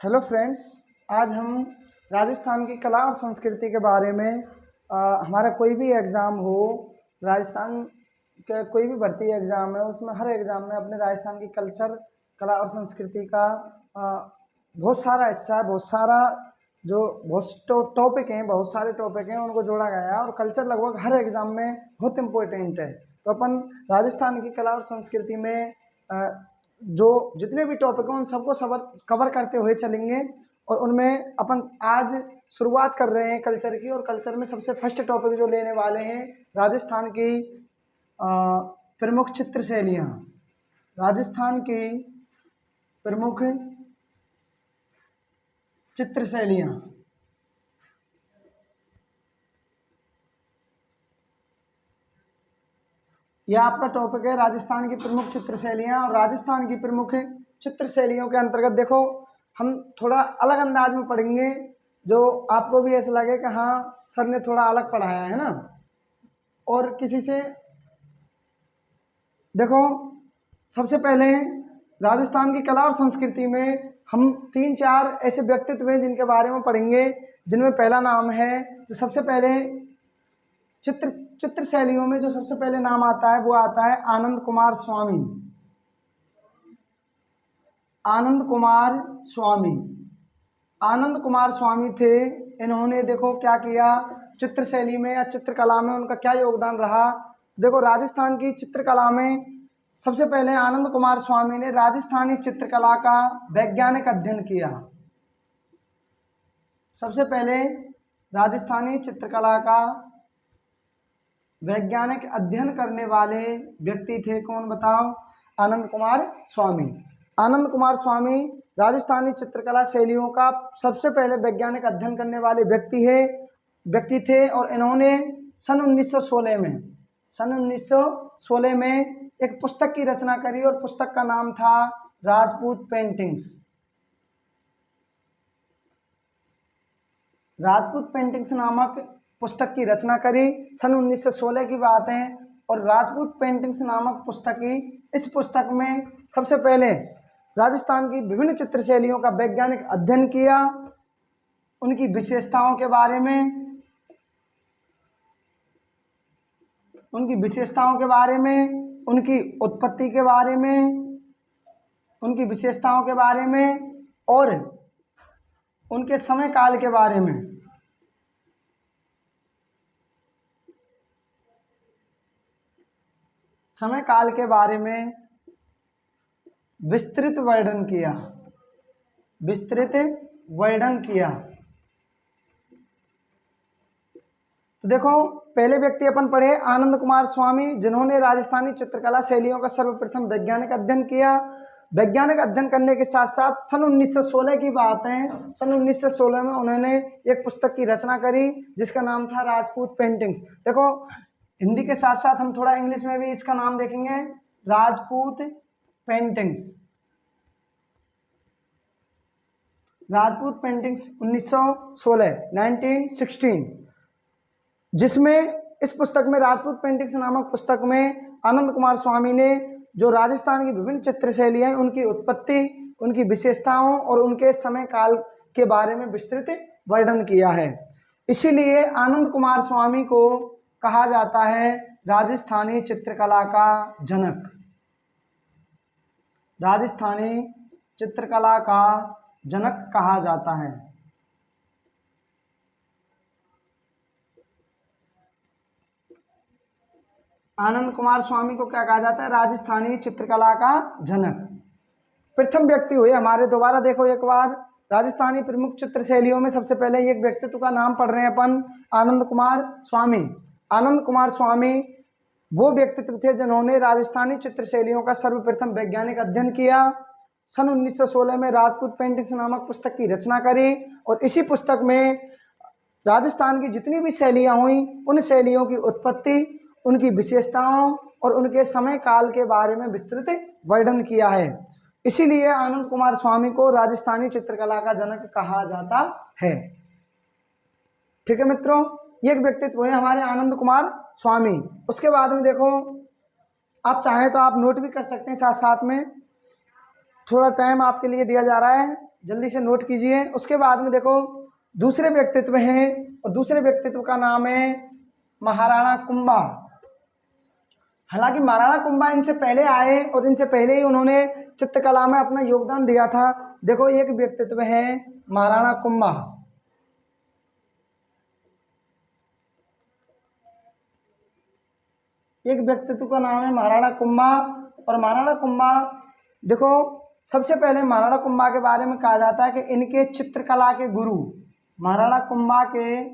Hello friends, आज हम राजस्थान की कला और संस्कृति के बारे में हमारा कोई भी एग्ज़ाम हो, राजस्थान के कोई भी भर्ती एग्ज़ाम है, उसमें हर एग्ज़ाम में अपने राजस्थान की कल्चर, कला और संस्कृति का बहुत सारा हिस्सा है, बहुत सारा जो बहुत टॉपिक हैं, बहुत सारे टॉपिक हैं, उनको जोड़ा गया है और कल्चर लगभग हर एग्ज़ाम में बहुत इम्पोर्टेंट है। तो अपन राजस्थान की कला और संस्कृति में जो जितने भी टॉपिक हैं उन सबको कवर करते हुए चलेंगे और उनमें अपन आज शुरुआत कर रहे हैं कल्चर की। और कल्चर में सबसे फर्स्ट टॉपिक जो लेने वाले हैं राजस्थान की प्रमुख चित्र शैलियाँ। राजस्थान की प्रमुख चित्र शैलियाँ। यह आपका टॉपिक है राजस्थान की प्रमुख चित्र शैलियाँ। और राजस्थान की प्रमुख चित्र शैलियों के अंतर्गत देखो हम थोड़ा अलग अंदाज में पढ़ेंगे, जो आपको भी ऐसा लगे कि हाँ सर ने थोड़ा अलग पढ़ाया है ना। और किसी से देखो, सबसे पहले राजस्थान की कला और संस्कृति में हम 3-4 ऐसे व्यक्तित्व हैं जिनके बारे में पढ़ेंगे, जिनमें पहला नाम है जो सबसे पहले चित्र शैलियों में जो सबसे पहले नाम आता है वो आता है आनंद कुमार स्वामी। आनंद कुमार स्वामी। आनंद कुमार स्वामी थे। इन्होंने देखो क्या किया चित्र शैली में या चित्रकला में, उनका क्या योगदान रहा। देखो राजस्थान की चित्रकला में सबसे पहले आनंद कुमार स्वामी ने राजस्थानी चित्रकला का वैज्ञानिक अध्ययन किया। सबसे पहले राजस्थानी चित्रकला का वैज्ञानिक अध्ययन करने वाले व्यक्ति थे कौन बताओ? आनंद कुमार स्वामी। आनंद कुमार स्वामी राजस्थानी चित्रकला शैलियों का सबसे पहले वैज्ञानिक अध्ययन करने वाले व्यक्ति थे। और इन्होंने सन 1916 में एक पुस्तक की रचना करी और पुस्तक का नाम था राजपूत पेंटिंग्स। राजपूत पेंटिंग्स नामक पुस्तक की रचना करी। सन 1916 की बात है। और राजपूत पेंटिंग्स नामक इस पुस्तक में सबसे पहले राजस्थान की विभिन्न चित्र शैलियों का वैज्ञानिक अध्ययन किया, उनकी विशेषताओं के बारे में, उनकी उत्पत्ति के बारे में, उनकी विशेषताओं के बारे में और उनके समय काल के बारे में। समय काल के बारे में विस्तृत वर्णन किया। तो देखो पहले व्यक्ति अपन पढ़े आनंद कुमार स्वामी, जिन्होंने राजस्थानी चित्रकला शैलियों का सर्वप्रथम वैज्ञानिक अध्ययन किया। वैज्ञानिक अध्ययन करने के साथ साथ सन 1916 की बात है, सन 1916 में उन्होंने एक पुस्तक की रचना करी जिसका नाम था राजपूत पेंटिंग्स। देखो हिंदी के साथ साथ हम थोड़ा इंग्लिश में भी इसका नाम देखेंगे, राजपूत पेंटिंग्स। राजपूत पेंटिंग्स 1916 जिसमें इस पुस्तक में राजपूत पेंटिंग्स नामक पुस्तक में आनंद कुमार स्वामी ने जो राजस्थान की विभिन्न चित्र शैलियाँ, उनकी उत्पत्ति, उनकी विशेषताओं और उनके समय काल के बारे में विस्तृत वर्णन किया है। इसीलिए आनंद कुमार स्वामी को कहा जाता है राजस्थानी चित्रकला का जनक। राजस्थानी चित्रकला का जनक कहा जाता है। आनंद कुमार स्वामी को क्या कहा जाता है? राजस्थानी चित्रकला का जनक। प्रथम व्यक्ति हुए हमारे, दोबारा देखो एक बार, राजस्थानी प्रमुख चित्र शैलियों में सबसे पहले एक व्यक्तित्व का नाम पढ़ रहे हैं अपन, आनंद कुमार स्वामी। आनंद कुमार स्वामी वो व्यक्तित्व थे जिन्होंने राजस्थानी चित्र शैलियों का सर्वप्रथम वैज्ञानिक अध्ययन किया। सन 1916 में राजपूत पेंटिंग्स नामक पुस्तक की रचना करी और इसी पुस्तक में राजस्थान की जितनी भी शैलियाँ हुई उन शैलियों की उत्पत्ति, उनकी विशेषताओं और उनके समय काल के बारे में विस्तृत वर्णन किया है। इसीलिए आनंद कुमार स्वामी को राजस्थानी चित्रकला का जनक कहा जाता है। ठीक है मित्रों, ये एक व्यक्तित्व है हमारे आनंद कुमार स्वामी। उसके बाद में देखो, आप चाहें तो आप नोट भी कर सकते हैं, साथ साथ में थोड़ा टाइम आपके लिए दिया जा रहा है। जल्दी से नोट कीजिए। उसके बाद में देखो दूसरे व्यक्तित्व हैं, और दूसरे व्यक्तित्व का नाम है महाराणा कुंभा। हालांकि महाराणा कुंभा इनसे पहले आए और इनसे पहले ही उन्होंने चित्रकला में अपना योगदान दिया था। देखो एक व्यक्तित्व है महाराणा कुंभा। एक व्यक्तित्व का नाम है महाराणा कुंभा। और महाराणा कुंभा देखो सबसे पहले महाराणा कुंभा के बारे में कहा जाता है कि इनके चित्रकला के गुरु, महाराणा कुंभा के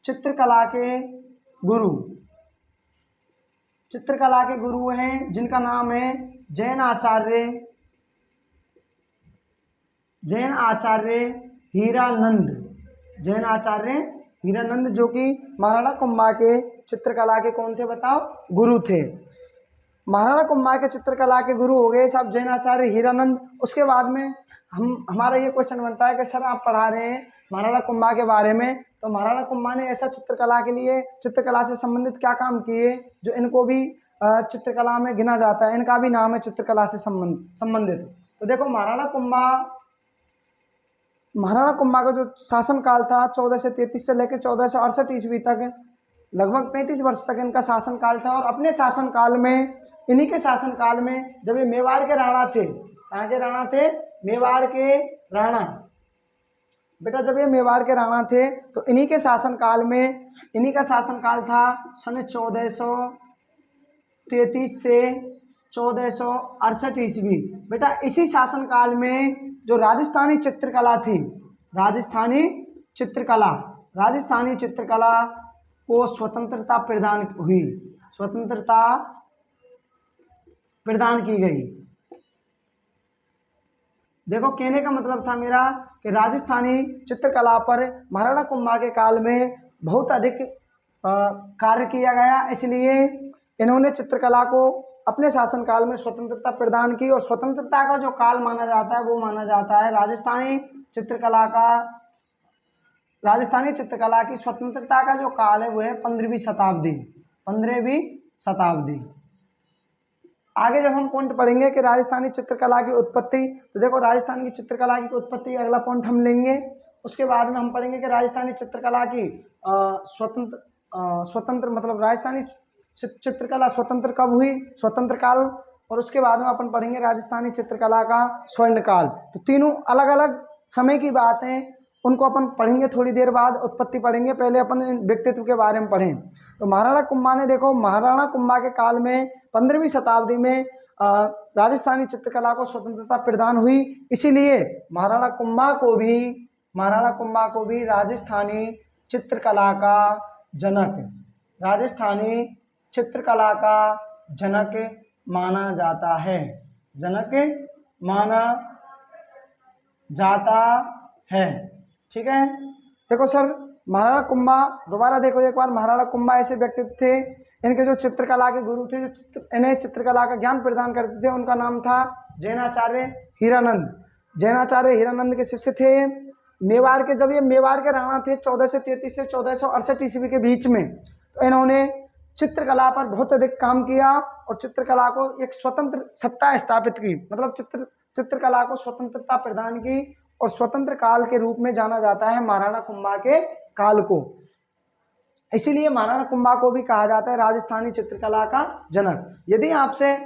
चित्रकला के गुरु, चित्रकला के गुरु हैं जिनका नाम है जैन आचार्य, जैन आचार्य हीरानंद, जैन आचार्य हीरानंद, जो कि महाराणा कुंभा के चित्रकला के कौन थे बताओ, गुरु थे। महाराणा कुंभा के चित्रकला के गुरु हो गए साहब जैन आचार्य हीरानंद। उसके बाद में हमारा ये क्वेश्चन बनता है कि सर आप पढ़ा रहे हैं महाराणा कुंभा के बारे में, तो महाराणा कुंभा ने ऐसा चित्रकला के लिए, चित्रकला से संबंधित क्या काम किए जो इनको भी चित्रकला में गिना जाता है, इनका भी नाम है चित्रकला से संबंधित। तो देखो महाराणा कुंभा का जो शासनकाल था 1433 से लेकर 1468 ईस्वी तक, लगभग 35 वर्ष तक इनका शासनकाल था। और अपने शासनकाल में, इन्हीं के शासनकाल में जब ये मेवाड़ के राणा थे, कहाँ के राणा थे, मेवाड़ के राणा, बेटा जब ये मेवाड़ के राणा थे तो इन्हीं के शासनकाल में, इन्हीं का शासनकाल था सन 1433 से 1468 ईस्वी। बेटा इसी शासनकाल में जो राजस्थानी चित्रकला थी, राजस्थानी चित्रकला को स्वतंत्रता प्रदान हुई, स्वतंत्रता प्रदान की गई। देखो कहने का मतलब था मेरा कि राजस्थानी चित्रकला पर महाराणा कुंभा के काल में बहुत अधिक कार्य किया गया, इसलिए इन्होंने चित्रकला को अपने शासनकाल में स्वतंत्रता प्रदान की। और स्वतंत्रता का जो काल माना जाता है वो माना जाता है राजस्थानी चित्रकला की स्वतंत्रता का जो काल है वो है 15वीं शताब्दी। आगे जब हम पॉइंट पढ़ेंगे कि राजस्थानी चित्रकला की उत्पत्ति, तो देखो राजस्थान की चित्रकला की उत्पत्ति अगला पॉइंट हम लेंगे। उसके बाद में हम पढ़ेंगे कि राजस्थानी चित्रकला की स्वतंत्र मतलब राजस्थानी चित्रकला स्वतंत्र कब हुई, स्वतंत्र काल। और उसके बाद में अपन पढ़ेंगे राजस्थानी चित्रकला का स्वर्ण काल। तो तीनों अलग अलग समय की बात है, उनको अपन पढ़ेंगे थोड़ी देर बाद, उत्पत्ति पढ़ेंगे, पहले अपन व्यक्तित्व के बारे में पढ़ें। तो महाराणा कुंभा ने, देखो महाराणा कुंभा के काल में 15वीं शताब्दी में राजस्थानी चित्रकला को स्वतंत्रता प्रदान हुई, इसीलिए महाराणा कुंभा को भी राजस्थानी चित्रकला का जनक, राजस्थानी चित्रकला का जनक माना जाता है, जनक माना जाता है। ठीक है, देखो सर महाराणा कुंभा, दोबारा देखो एक बार, महाराणा कुंभा ऐसे व्यक्तित्व थे, इनके जो चित्रकला के गुरु थे, जो इन्हें चित्रकला का ज्ञान प्रदान करते थे, उनका नाम था जैनाचार्य हीरानंद। जैनाचार्य हीरानंद के शिष्य थे मेवाड़ के, जब ये मेवाड़ के राणा थे 1433 से 1468 ईस्वी के बीच में, तो इन्होंने चित्रकला पर बहुत अधिक काम किया और चित्रकला को एक स्वतंत्र सत्ता स्थापित की, मतलब चित्रकला को स्वतंत्रता प्रदान की, और स्वतंत्र काल के रूप में जाना जाता है महाराणा कुंभा के काल को। इसीलिए महाराणा कुंभा को भी कहा जाता है राजस्थानी चित्रकला का जनक। यदि आपसे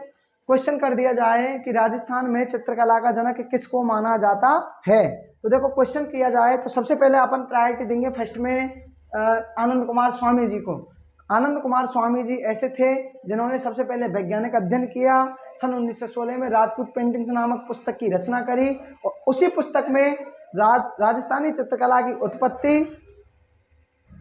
क्वेश्चन कर दिया जाए कि राजस्थान में चित्रकला का जनक किसको माना जाता है, तो देखो क्वेश्चन किया जाए तो सबसे पहले अपन प्रायोरिटी देंगे फर्स्ट में आनंद कुमार स्वामी जी को। आनंद कुमार स्वामी जी ऐसे थे जिन्होंने सबसे पहले वैज्ञानिक अध्ययन किया। सन 1916 में राजपूत पेंटिंग्स नामक पुस्तक की रचना करी, और उसी पुस्तक में राजस्थानी चित्रकला की उत्पत्ति,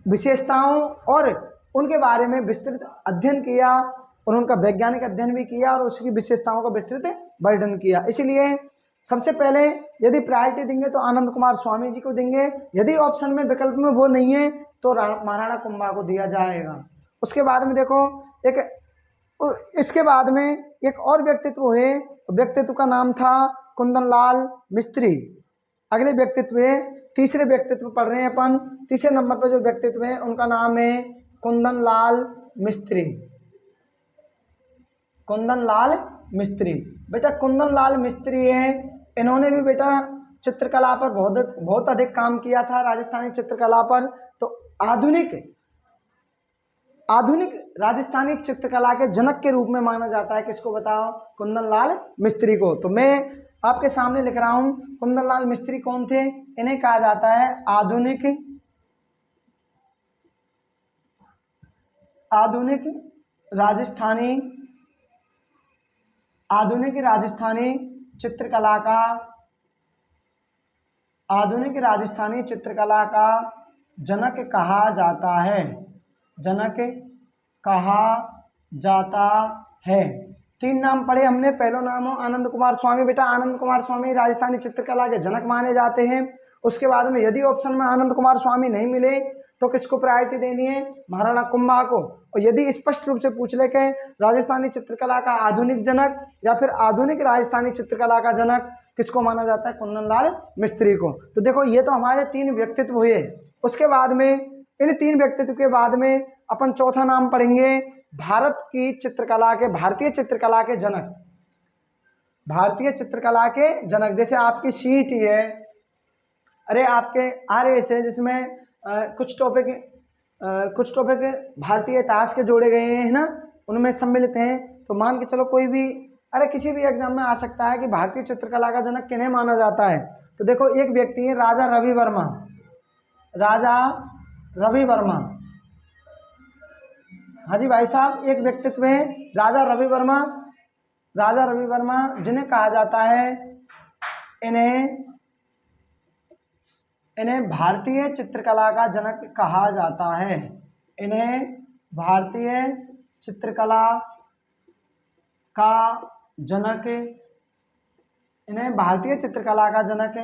विशेषताओं और उनके बारे में विस्तृत अध्ययन किया, और उनका वैज्ञानिक अध्ययन भी किया और उसकी विशेषताओं का विस्तृत वर्णन किया। इसलिए सबसे पहले यदि प्रायोरिटी देंगे तो आनंद कुमार स्वामी जी को देंगे। यदि ऑप्शन में विकल्प में वो नहीं है तो महाराणा कुंभा को दिया जाएगा। उसके बाद में देखो इसके बाद में एक और व्यक्तित्व है, व्यक्तित्व का नाम था कुंदनलाल मिस्त्री। अगले व्यक्तित्व है, तीसरे व्यक्तित्व पढ़ रहे हैं अपन। तीसरे नंबर पर जो व्यक्तित्व है उनका नाम है कुंदनलाल मिस्त्री। कुंदनलाल मिस्त्री, बेटा कुंदनलाल मिस्त्री है, इन्होंने भी बेटा चित्रकला पर बहुत बहुत अधिक काम किया था राजस्थानी चित्रकला पर। तो आधुनिक आधुनिक राजस्थानी चित्रकला के जनक के रूप में माना जाता है किसको बताओ? कुंदन लाल मिस्त्री को। तो मैं आपके सामने लिख रहा हूं कुंदन लाल मिस्त्री कौन थे? इन्हें कहा जाता है आधुनिक राजस्थानी चित्रकला का जनक कहा जाता है। जनक कहा जाता है। 3 नाम पढ़े हमने। पहला नाम हो आनंद कुमार स्वामी। बेटा आनंद कुमार स्वामी राजस्थानी चित्रकला के जनक माने जाते हैं। उसके बाद में यदि ऑप्शन में आनंद कुमार स्वामी नहीं मिले तो किसको प्रायोरिटी देनी है? महाराणा कुंभा को। और यदि स्पष्ट रूप से पूछ ले के राजस्थानी चित्रकला का आधुनिक जनक या फिर आधुनिक राजस्थानी चित्रकला का जनक किसको माना जाता है? कुंदन लाल मिस्त्री को। तो देखो ये तो हमारे 3 व्यक्तित्व हुए। उसके बाद में इन 3 व्यक्तित्व के बाद में अपन चौथा नाम पढ़ेंगे भारत की चित्रकला के, भारतीय चित्रकला के जनक। भारतीय चित्रकला के जनक जैसे आपकी सीईटी है, अरे आपके आरएस है जिसमें कुछ टॉपिक भारतीय इतिहास के जोड़े गए हैं ना, उनमें सम्मिलित हैं। तो मान के चलो कोई भी अरे किसी भी एग्जाम में आ सकता है कि भारतीय चित्रकला का जनक किन्हें माना जाता है। तो देखो एक व्यक्ति है राजा रवि वर्मा। राजा रवि वर्मा, हाँ जी भाई साहब, एक व्यक्तित्व है राजा रवि वर्मा। राजा रवि वर्मा जिन्हें कहा जाता है, इन्हें भारतीय चित्रकला का जनक कहा जाता है। इन्हें भारतीय चित्रकला का जनक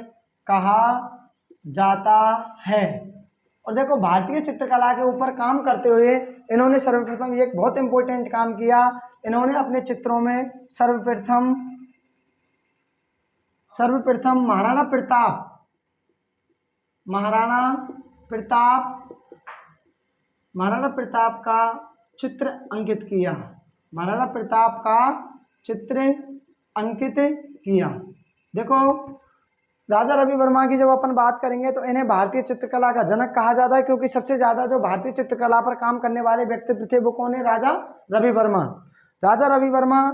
कहा जाता है। और देखो भारतीय चित्रकला के ऊपर काम करते हुए इन्होंने सर्वप्रथम एक बहुत इंपॉर्टेंट काम किया। इन्होंने अपने चित्रों में सर्वप्रथम महाराणा प्रताप का चित्र अंकित किया। महाराणा प्रताप का चित्र अंकित किया। देखो राजा रवि वर्मा की जब अपन बात करेंगे तो इन्हें भारतीय चित्रकला का जनक कहा जाता है, क्योंकि सबसे ज़्यादा जो भारतीय चित्रकला पर काम करने वाले व्यक्तित्व थे वो कौन है? राजा रवि वर्मा। राजा रवि वर्मा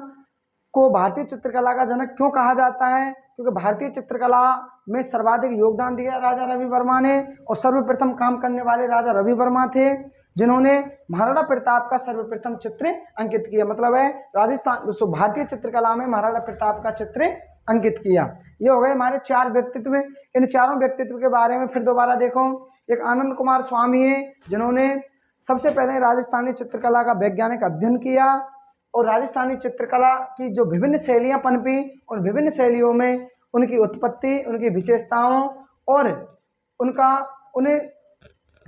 को भारतीय चित्रकला का जनक क्यों कहा जाता है? क्योंकि भारतीय चित्रकला में सर्वाधिक योगदान दिया राजा रवि वर्मा ने, और सर्वप्रथम काम करने वाले राजा रवि वर्मा थे जिन्होंने महाराणा प्रताप का सर्वप्रथम चित्र अंकित किया। मतलब है भारतीय चित्रकला में महाराणा प्रताप का चित्र अंकित किया। ये हो गए हमारे 4 व्यक्तित्व। इन चारों व्यक्तित्व के बारे में फिर दोबारा देखो। एक आनंद कुमार स्वामी है जिन्होंने सबसे पहले राजस्थानी चित्रकला का वैज्ञानिक अध्ययन किया, और राजस्थानी चित्रकला की जो विभिन्न शैलियां पनपी, उन विभिन्न शैलियों में उनकी उत्पत्ति, उनकी विशेषताओं और उन्हें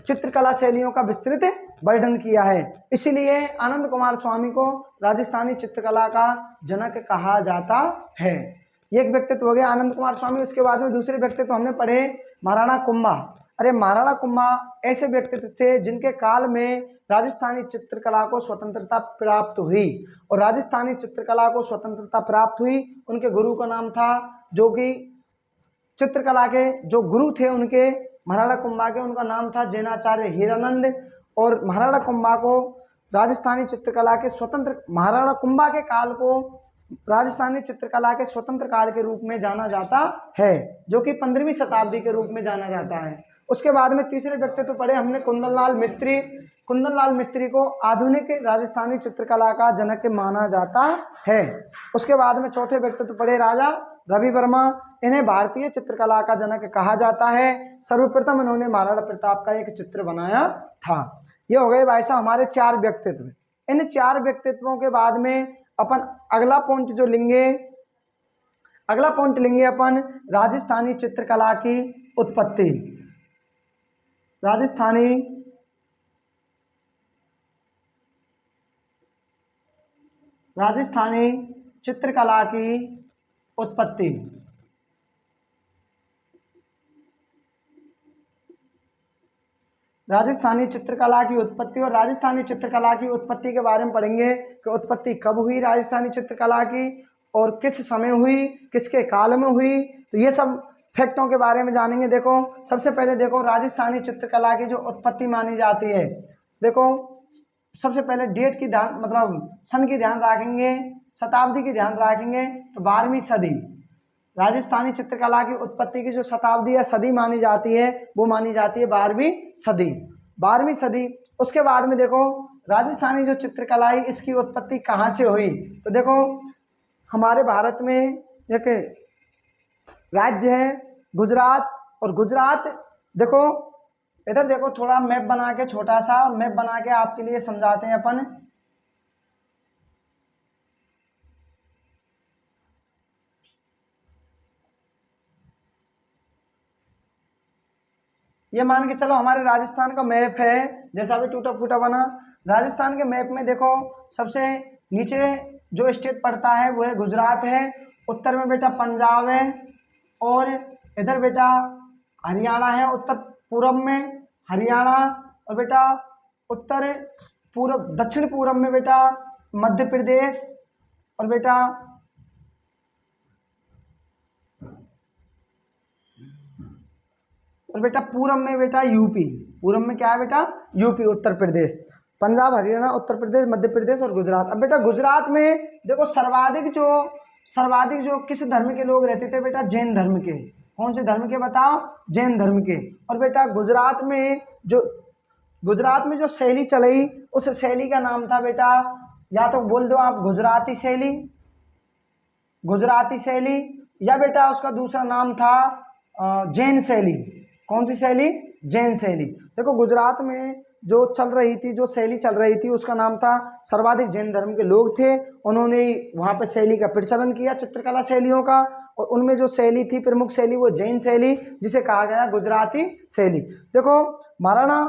चित्रकला शैलियों का विस्तृत वर्णन किया है। इसीलिए आनंद कुमार स्वामी को राजस्थानी चित्रकला का जनक कहा जाता है। एक व्यक्तित्व हो गया आनंद कुमार स्वामी। उसके बाद में दूसरे व्यक्तित्व हमने पढ़े महाराणा कुंभा। अरे महाराणा कुंभा ऐसे व्यक्तित्व थे जिनके काल में राजस्थानी चित्रकला को स्वतंत्रता प्राप्त हुई, और राजस्थानी चित्रकला को स्वतंत्रता प्राप्त हुई उनके गुरु का नाम था, जो कि चित्रकला के जो गुरु थे उनके महाराणा कुंभा के, उनका नाम था जैनाचार्य हीरानंद। और महाराणा कुंभा को राजस्थानी चित्रकला के महाराणा कुंभा के काल को राजस्थानी चित्रकला के स्वतंत्र काल के रूप में जाना जाता है, जो कि 15वीं शताब्दी के रूप में जाना जाता है। उसके बाद में तीसरे व्यक्तित्व पढ़े हमने कुंदन लाल मिस्त्री। कुंदन लाल मिस्त्री को आधुनिक राजस्थानी चित्रकला का जनक माना जाता है। उसके बाद में चौथे व्यक्तित्व पढ़े राजा रवि वर्मा। इन्हें भारतीय चित्रकला का जनक कहा जाता है। सर्वप्रथम इन्होंने महाराणा प्रताप का एक चित्र बनाया था। ये हो गए भाई साहब हमारे 4 व्यक्तित्व। इन 4 व्यक्तित्वों के बाद में अपन अगला पॉइंट लेंगे अपन राजस्थानी चित्रकला की उत्पत्ति। राजस्थानी चित्रकला की उत्पत्ति। राजस्थानी चित्रकला की उत्पत्ति, और राजस्थानी चित्रकला की उत्पत्ति के बारे में पढ़ेंगे कि उत्पत्ति कब हुई राजस्थानी चित्रकला की और किस समय हुई, किसके काल में हुई। तो ये सब फैक्टों के बारे में जानेंगे। देखो सबसे पहले देखो राजस्थानी चित्रकला की जो उत्पत्ति मानी जाती है, देखो सबसे पहले डेट की ध्यान मतलब सन की ध्यान रखेंगे, शताब्दी की ध्यान रखेंगे तो 12वीं सदी। राजस्थानी चित्रकला की उत्पत्ति की जो शताब्दी या सदी मानी जाती है वो मानी जाती है 12वीं सदी। 12वीं सदी। उसके बाद में देखो राजस्थानी जो चित्रकला है इसकी उत्पत्ति कहाँ से हुई, तो देखो हमारे भारत में एक राज्य है गुजरात, और गुजरात देखो इधर देखो थोड़ा मैप बना के छोटा सा, और मैप बना के आपके लिए समझाते हैं अपन। ये मान के चलो हमारे राजस्थान का मैप है, जैसा भी टूटा फूटा बना। राजस्थान के मैप में देखो सबसे नीचे जो स्टेट पड़ता है वो है गुजरात है, उत्तर में बेटा पंजाब है, और इधर बेटा हरियाणा है, उत्तर पूर्व में हरियाणा, और बेटा उत्तर पूर्व दक्षिण पूर्व में बेटा मध्य प्रदेश, और बेटा पूर्व में बेटा यूपी। पूर्व में क्या है बेटा? यूपी, उत्तर प्रदेश, पंजाब, हरियाणा, उत्तर प्रदेश, मध्य प्रदेश और गुजरात। अब बेटा गुजरात में देखो सर्वाधिक जो किस धर्म के लोग रहते थे बेटा? जैन धर्म के। कौन से धर्म के बताओ? जैन धर्म के। और बेटा गुजरात में जो शैली चली उस शैली का नाम था बेटा, या तो बोल दो आप गुजराती शैली, या बेटा उसका दूसरा नाम था जैन शैली। कौन सी शैली? जैन शैली। देखो गुजरात में जो शैली चल रही थी उसका नाम था, सर्वाधिक जैन धर्म के लोग थे, उन्होंने वहाँ पे शैली का प्रचलन किया चित्रकला शैलियों का, और उनमें जो शैली थी प्रमुख शैली वो जैन शैली, जिसे कहा गया गुजराती शैली। देखो महाराणा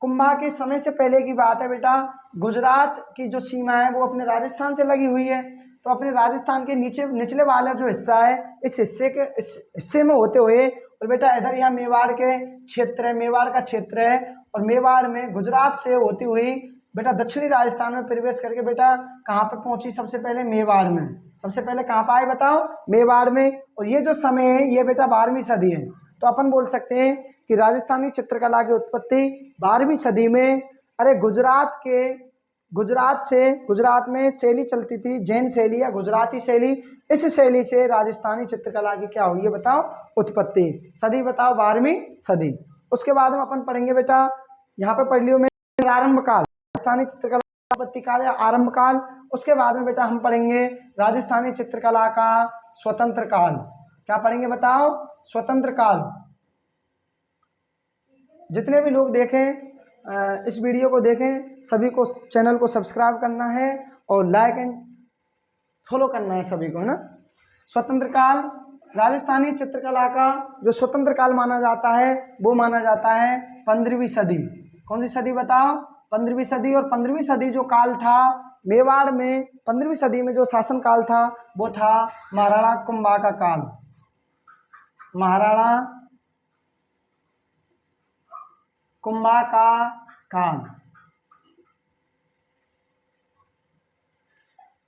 कुंभा के समय से पहले की बात है बेटा, गुजरात की जो सीमा है वो अपने राजस्थान से लगी हुई है, तो अपने राजस्थान के निचले वाला जो हिस्सा है इस हिस्से में होते हुए, और बेटा इधर यहाँ मेवाड़ का क्षेत्र है, और मेवाड़ में गुजरात से होती हुई बेटा दक्षिणी राजस्थान में प्रवेश करके बेटा कहाँ पर पहुंची? सबसे पहले मेवाड़ में। सबसे पहले कहाँ पर आए बताओ? मेवाड़ में। और ये जो समय है ये बेटा 12वीं सदी है। तो अपन बोल सकते हैं कि राजस्थानी चित्रकला की उत्पत्ति 12वीं सदी में, अरे गुजरात में शैली चलती थी जैन शैली या गुजराती शैली, इस शैली से राजस्थानी चित्रकला की क्या हुई है बताओ? उत्पत्ति। सदी बताओ? 12वीं सदी। उसके बाद में अपन पढ़ेंगे बेटा, यहाँ पे पढ़ लियो मैं, आरंभ काल, राजस्थानी चित्रकला उत्पत्ति काल या आरंभ काल। उसके बाद में बेटा हम पढ़ेंगे राजस्थानी चित्रकला का स्वतंत्र काल। क्या पढ़ेंगे बताओ? स्वतंत्र काल। जितने भी लोग देखें इस वीडियो को देखें, सभी को चैनल को सब्सक्राइब करना है और लाइक एंड फॉलो करना है सभी को ना। स्वतंत्र काल, राजस्थानी चित्रकला का जो स्वतंत्र काल माना जाता है वो माना जाता है 15वीं सदी। कौन सी सदी बताओ? 15वीं सदी। और 15वीं सदी जो काल था मेवाड़ में, 15वीं सदी में जो शासन काल था वो था महाराणा कुंभा का काल। महाराणा कुंभा का काल।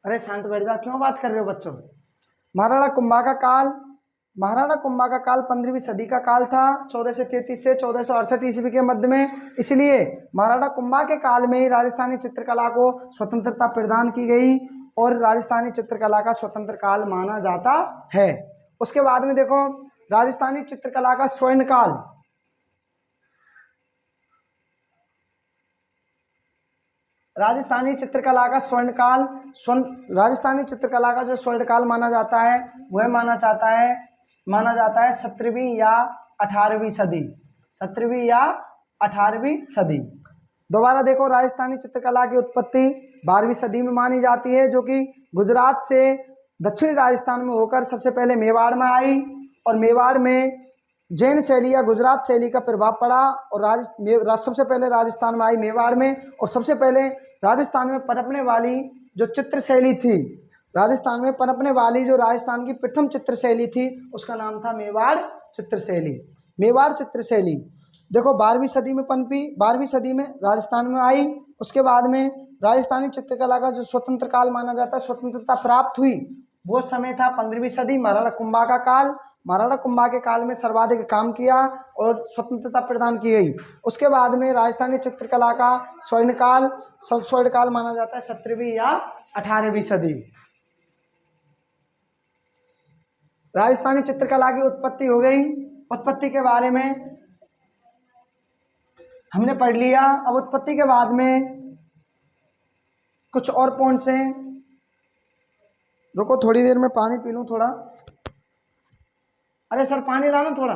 अरे शांत बैठ जा, क्यों बात कर रहे हो बच्चों? महाराणा कुंभा का काल 15वीं सदी का काल था, 1433 से 1468 ईस्वी के मध्य में। इसलिए महाराणा कुंभा के काल में ही राजस्थानी चित्रकला को स्वतंत्रता प्रदान की गई और राजस्थानी चित्रकला का स्वतंत्र काल माना जाता है। उसके बाद में देखो राजस्थानी चित्रकला का स्वर्ण काल, राजस्थानी चित्रकला का स्वर्ण काल जो स्वर्ण काल माना जाता है वह माना जाता है 17वीं या 18वीं सदी। 17वीं या 18वीं सदी। दोबारा देखो राजस्थानी चित्रकला की उत्पत्ति 12वीं सदी में मानी जाती है, जो कि गुजरात से दक्षिणी राजस्थान में होकर सबसे पहले मेवाड़ में आई, और मेवाड़ में जैन शैली या गुजरात शैली का प्रभाव पड़ा, और सबसे पहले राजस्थान में आई मेवाड़ में, और सबसे पहले राजस्थान में पनपने वाली जो चित्र शैली थी, राजस्थान में पनपने वाली जो राजस्थान की प्रथम चित्र शैली थी उसका नाम था मेवाड़ चित्र शैली। मेवाड़ चित्र शैली देखो 12वीं सदी में पनपी, 12वीं सदी में राजस्थान में आई। उसके बाद में राजस्थानी चित्रकला का जो स्वतंत्र काल माना जाता है, स्वतंत्रता प्राप्त हुई, वो समय था 15वीं सदी, महाराणा कुंभा का काल। महाराणा कुंभा के काल में सर्वाधिक काम किया और स्वतंत्रता प्रदान की गई। उसके बाद में राजस्थानी चित्रकला का स्वर्णकाल, स्वर्णकाल माना जाता है 17वीं या 18वीं सदी। राजस्थानी चित्रकला की उत्पत्ति हो गई। उत्पत्ति के बारे में हमने पढ़ लिया। अब उत्पत्ति के बाद में कुछ और पॉइंट्स हैं। रुको थोड़ी देर में पानी पी लूं थोड़ा। अरे सर पानी लाना थोड़ा।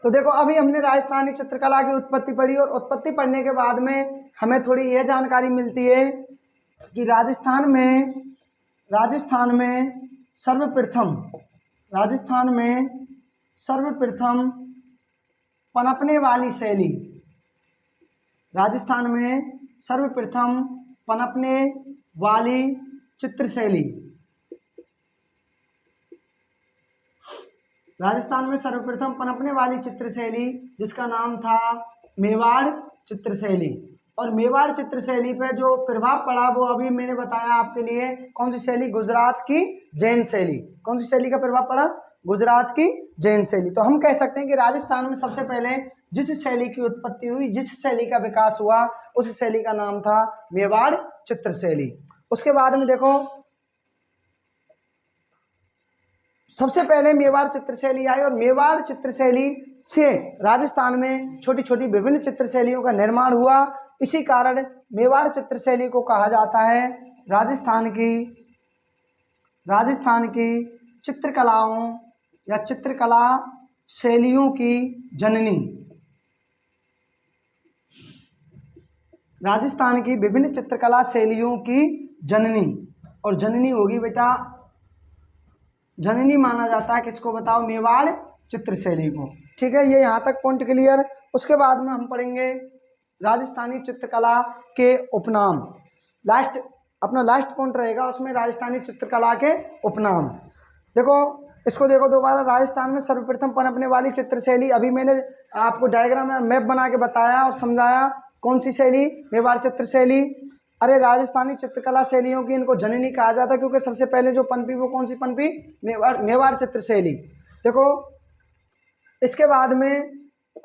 तो देखो अभी हमने राजस्थानी चित्रकला की उत्पत्ति पढ़ी और उत्पत्ति पढ़ने के बाद में हमें थोड़ी यह जानकारी मिलती है कि राजस्थान में सर्वप्रथम पनपने वाली शैली, राजस्थान में सर्वप्रथम पनपने वाली चित्र शैली, राजस्थान में सर्वप्रथम पनपने वाली चित्रशैली जिसका नाम था मेवाड़ चित्रशैली। और मेवाड़ चित्रशैली पे जो प्रभाव पड़ा वो अभी मैंने बताया आपके लिए। कौन सी शैली? गुजरात की जैन शैली। कौन सी शैली का प्रभाव पड़ा? गुजरात की जैन शैली। तो हम कह सकते हैं कि राजस्थान में सबसे पहले जिस शैली की उत्पत्ति हुई, जिस शैली का विकास हुआ, उस शैली का नाम था मेवाड़ चित्रशैली। उसके बाद में देखो सबसे पहले मेवाड़ चित्रशैली आई और मेवाड़ चित्रशैली से राजस्थान में छोटी छोटी विभिन्न चित्रशैलियों का निर्माण हुआ। इसी कारण मेवाड़ चित्रशैली को कहा जाता है राजस्थान की चित्रकलाओं या चित्रकला शैलियों की जननी। राजस्थान की विभिन्न चित्रकला शैलियों की जननी। और जननी होगी बेटा, जननी माना जाता है किसको बताओ? मेवाड़ चित्रशैली को। ठीक है, ये यहाँ तक पॉइंट क्लियर। उसके बाद में हम पढ़ेंगे राजस्थानी चित्रकला के उपनाम। अपना लास्ट पॉइंट रहेगा उसमें राजस्थानी चित्रकला के उपनाम। देखो इसको देखो दोबारा। राजस्थान में सर्वप्रथम पनपने वाली चित्रशैली, अभी मैंने आपको डायग्राम में मैप बना के बताया और समझाया। कौन सी शैली? मेवाड़ चित्रशैली। अरे राजस्थानी चित्रकला शैलियों की इनको जननी कहा जाता है क्योंकि सबसे पहले जो पनपी वो कौन सी पनपी? मेवाड़ चित्रशैली। देखो इसके बाद में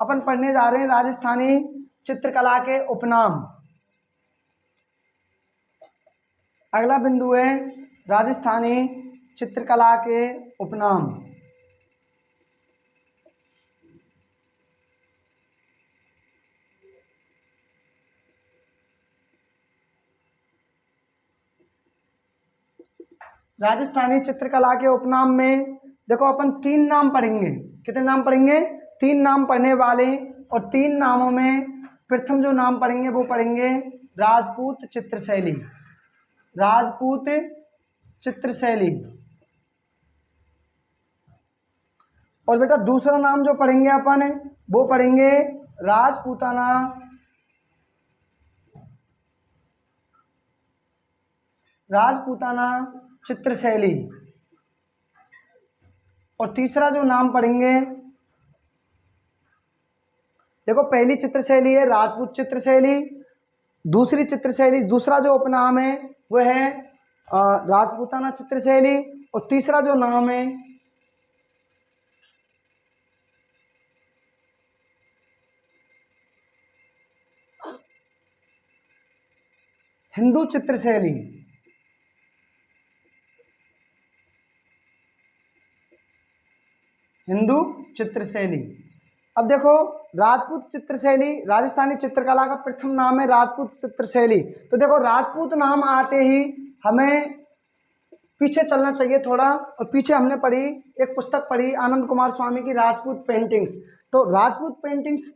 अपन पढ़ने जा रहे हैं राजस्थानी चित्रकला के उपनाम। अगला बिंदु है राजस्थानी चित्रकला के उपनाम। राजस्थानी चित्रकला के उपनाम में देखो अपन 3 नाम पढ़ेंगे। कितने नाम पढ़ेंगे? 3 नाम पढ़ने वाले। और 3 नामों में प्रथम जो नाम पढ़ेंगे वो पढ़ेंगे राजपूत चित्रशैली। राजपूत चित्रशैली। और बेटा दूसरा नाम जो पढ़ेंगे अपन वो पढ़ेंगे राजपूताना चित्रशैली। और तीसरा जो नाम पढ़ेंगे, देखो पहली चित्रशैली है राजपूत चित्रशैली। दूसरी चित्रशैली, दूसरा जो उपनाम है वह है राजपूताना चित्रशैली। और तीसरा जो नाम है हिंदू चित्रशैली। हिंदू चित्रशैली। अब देखो राजपूत चित्रशैली राजस्थानी चित्रकला का प्रथम नाम है राजपूत चित्रशैली। तो देखो राजपूत नाम आते ही हमें पीछे चलना चाहिए थोड़ा। और पीछे हमने पढ़ी एक पुस्तक पढ़ी आनंद कुमार स्वामी की राजपूत पेंटिंग्स। तो राजपूत पेंटिंग्स,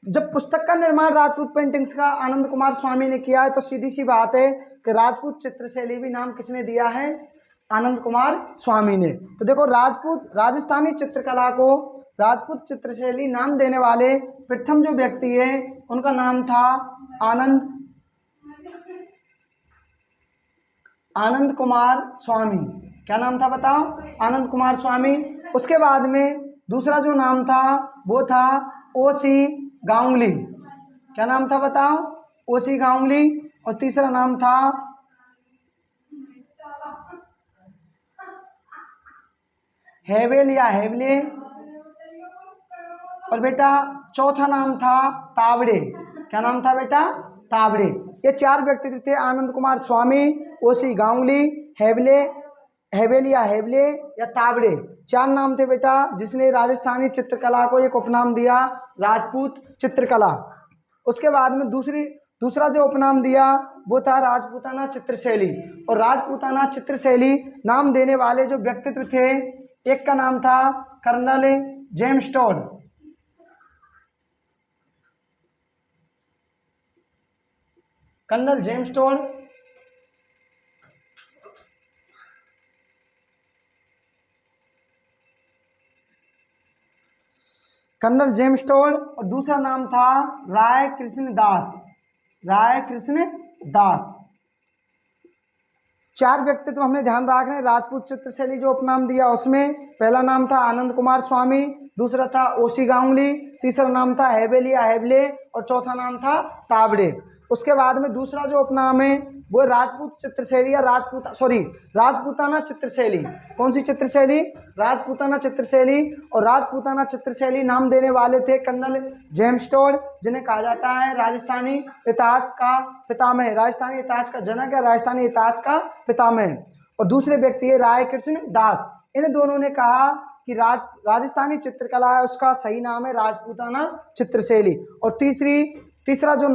जब पुस्तक का निर्माण राजपूत पेंटिंग्स का आनंद कुमार स्वामी ने किया है तो सीधी सी बात है कि राजपूत चित्रशैली भी नाम किसने दिया है? आनंद कुमार स्वामी ने। तो देखो राजपूत राजस्थानी चित्रकला को राजपूत चित्रशैली नाम देने वाले प्रथम जो व्यक्ति है उनका नाम था आनंद कुमार स्वामी। क्या नाम था बताओ? आनंद कुमार स्वामी। उसके बाद में दूसरा जो नाम था वो था ओसी गांगुली। क्या नाम था बताओ? ओसी गांगुली। और तीसरा नाम था हेवले। और बेटा चौथा नाम था तावड़े। क्या नाम था बेटा? तावड़े। ये चार व्यक्तित्व थे, आनंद कुमार स्वामी, ओसी गांगुली, हेवले या तावड़े। चार नाम थे बेटा जिसने राजस्थानी चित्रकला को एक उपनाम दिया राजपूत चित्रकला। उसके बाद में दूसरा जो उपनाम दिया वो था राजपूताना चित्रशैली। और राजपूताना चित्रशैली नाम देने वाले जो व्यक्तित्व थे, एक का नाम था colonel James Tod. Colonel James Tod. Colonel James Tod. और दूसरा नाम था राय कृष्ण दास। चार व्यक्तित्व हमने ध्यान रखना है। राजपूत चित्रशैली जो उपनाम दिया उसमें पहला नाम था आनंद कुमार स्वामी, दूसरा था ओसी गांगुली, तीसरा नाम था हेवले और चौथा नाम था तावड़े। उसके बाद में दूसरा जो उपनाम है वो राजपूत चित्रशैली या राजपूताना चित्रशैली। कौन सी चित्रशैली? राजपूताना चित्रशैली। और राजपूताना चित्रशैली नाम देने वाले थे कर्नल जेम्स टॉड, जिन्हें कहा जाता है राजस्थानी इतिहास का पितामह, राजस्थानी इतिहास का जनक या राजस्थानी इतिहास का पितामह। और दूसरे व्यक्ति है राय कृष्ण दास। इन दोनों ने कहा कि राजस्थानी चित्रकला है उसका सही नाम है राजपूताना चित्रशैली। और तीसरा जो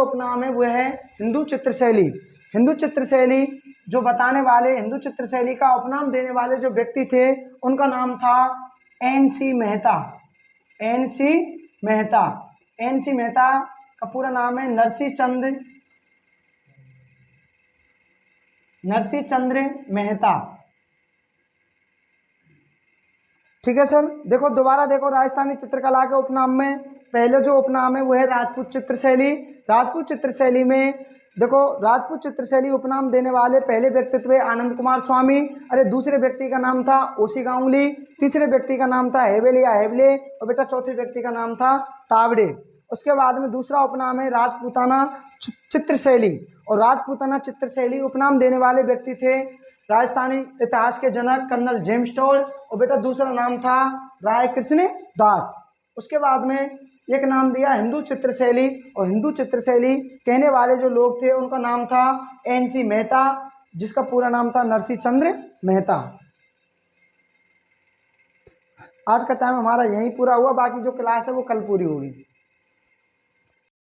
उपनाम है वो है हिंदू चित्रशैली। हिंदू चित्रशैली जो बताने वाले, हिंदू चित्रशैली का उपनाम देने वाले जो व्यक्ति थे उनका नाम था एन.सी. मेहता। एन.सी. मेहता का पूरा नाम है नरसी चंद्र मेहता। ठीक है सर। देखो दोबारा देखो, राजस्थानी चित्रकला के उपनाम में पहले जो उपनाम है वो है राजपूत चित्रशैली। राजपूत चित्रशैली में देखो, राजपूत चित्रशैली उपनाम देने वाले पहले व्यक्तित्व आनंद कुमार स्वामी। अरे दूसरे व्यक्ति का नाम था ओसी गांगुली, तीसरे व्यक्ति का नाम था हेवले और बेटा चौथे व्यक्ति का नाम था तावड़े। उसके बाद में दूसरा उपनाम है राजपूताना चित्रशैली। और राजपूताना चित्रशैली उपनाम देने वाले व्यक्ति थे राजस्थानी इतिहास के जनक कर्नल जेम्स टॉड। और बेटा दूसरा नाम था राय कृष्ण दास। उसके बाद में एक नाम दिया हिंदू चित्रशैली। और हिंदू चित्रशैली कहने वाले जो लोग थे उनका नाम था एन.सी. मेहता, जिसका पूरा नाम था नरसी चंद्र मेहता। आज का टाइम हमारा यहीं पूरा हुआ, बाकी जो क्लास है वो कल पूरी होगी।